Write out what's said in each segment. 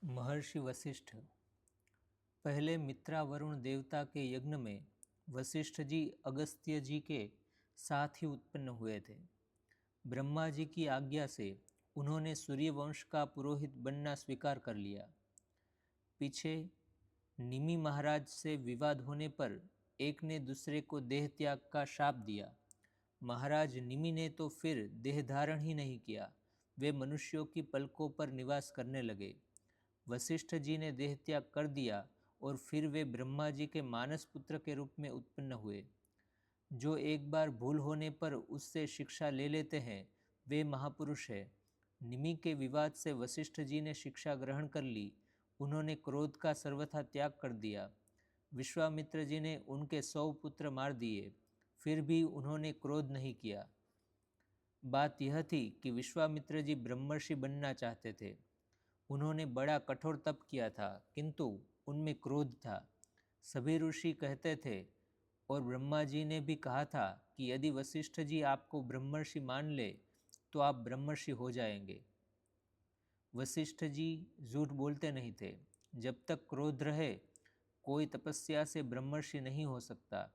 महर्षि वशिष्ठ। पहले मित्रा वरुण देवता के यज्ञ में वशिष्ठ जी अगस्त्य जी के साथ ही उत्पन्न हुए थे। ब्रह्मा जी की आज्ञा से उन्होंने सूर्यवंश का पुरोहित बनना स्वीकार कर लिया। पीछे निमि महाराज से विवाद होने पर एक ने दूसरे को देह त्याग का शाप दिया। महाराज निमि ने तो फिर देह धारण ही नहीं किया, वे मनुष्यों की पलकों पर निवास करने लगे। वशिष्ठ जी ने देह त्याग कर दिया और फिर वे ब्रह्मा जी के मानस पुत्र के रूप में उत्पन्न हुए। जो एक बार भूल होने पर उससे शिक्षा ले लेते हैं वे महापुरुष है। निमि के विवाद से वशिष्ठ जी ने शिक्षा ग्रहण कर ली। उन्होंने क्रोध का सर्वथा त्याग कर दिया। विश्वामित्र जी ने उनके 100 पुत्र मार दिए, फिर भी उन्होंने क्रोध नहीं किया। बात यह थी कि विश्वामित्र जी ब्रह्मर्षि बनना चाहते थे। उन्होंने बड़ा कठोर तप किया था, किंतु उनमें क्रोध था। सभी ऋषि कहते थे और ब्रह्मा जी ने भी कहा था कि यदि वशिष्ठ जी आपको ब्रह्मर्षि मान ले तो आप ब्रह्मर्षि हो जाएंगे। वशिष्ठ जी झूठ बोलते नहीं थे। जब तक क्रोध रहे कोई तपस्या से ब्रह्मर्षि नहीं हो सकता।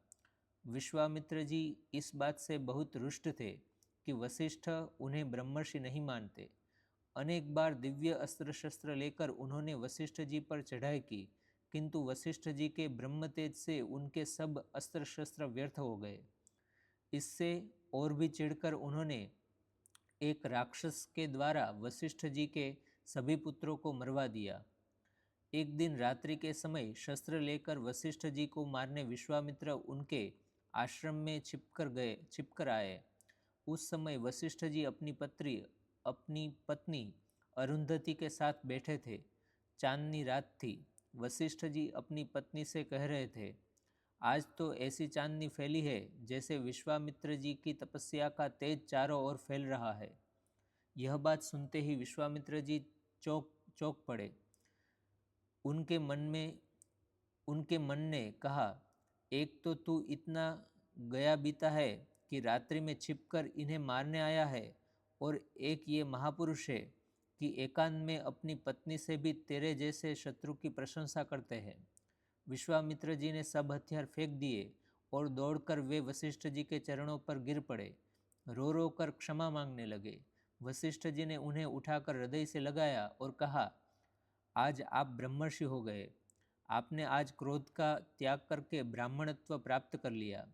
विश्वामित्र जी इस बात से बहुत रुष्ट थे कि वशिष्ठ उन्हें ब्रह्मर्षि नहीं मानते। अनेक बार दिव्य अस्त्र शस्त्र लेकर उन्होंने वशिष्ठ जी पर चढ़ाई की, किंतु वशिष्ठ जी के ब्रह्म तेज से उनके सब अस्त्र शस्त्र व्यर्थ हो गए। इससे और भी चिढ़कर उन्होंने एक राक्षस के द्वारा वशिष्ठ जी के सभी पुत्रों को मरवा दिया। एक दिन रात्रि के समय शस्त्र लेकर वशिष्ठ जी को मारने विश्वामित्र उनके आश्रम में छिपकर आए। उस समय वशिष्ठ जी अपनी पत्नी अरुंधति के साथ बैठे थे। चांदनी रात थी। वशिष्ठ जी अपनी पत्नी से कह रहे थे, आज तो ऐसी चांदनी फैली है जैसे विश्वामित्र जी की तपस्या का तेज चारों ओर फैल रहा है। यह बात सुनते ही विश्वामित्र जी चौंक पड़े। उनके मन ने कहा, एक तो तू इतना गया बीता है कि रात्रि में छिपकर इन्हें मारने आया है, और एक ये महापुरुष है कि एकांत में अपनी पत्नी से भी तेरे जैसे शत्रु की प्रशंसा करते हैं। विश्वामित्र जी ने सब हथियार फेंक दिए और दौड़कर वे वशिष्ठ जी के चरणों पर गिर पड़े। रो रो कर क्षमा मांगने लगे। वशिष्ठ जी ने उन्हें उठाकर हृदय से लगाया और कहा, आज आप ब्रह्मर्षि हो गए। आपने आज क्रोध का त्याग करके ब्राह्मणत्व प्राप्त कर लिया।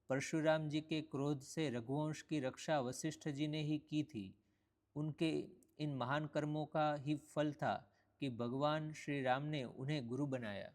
परशुराम जी के क्रोध से रघुवंश की रक्षा वशिष्ठ जी ने ही की थी। उनके इन महान कर्मों का ही फल था कि भगवान श्री राम ने उन्हें गुरु बनाया।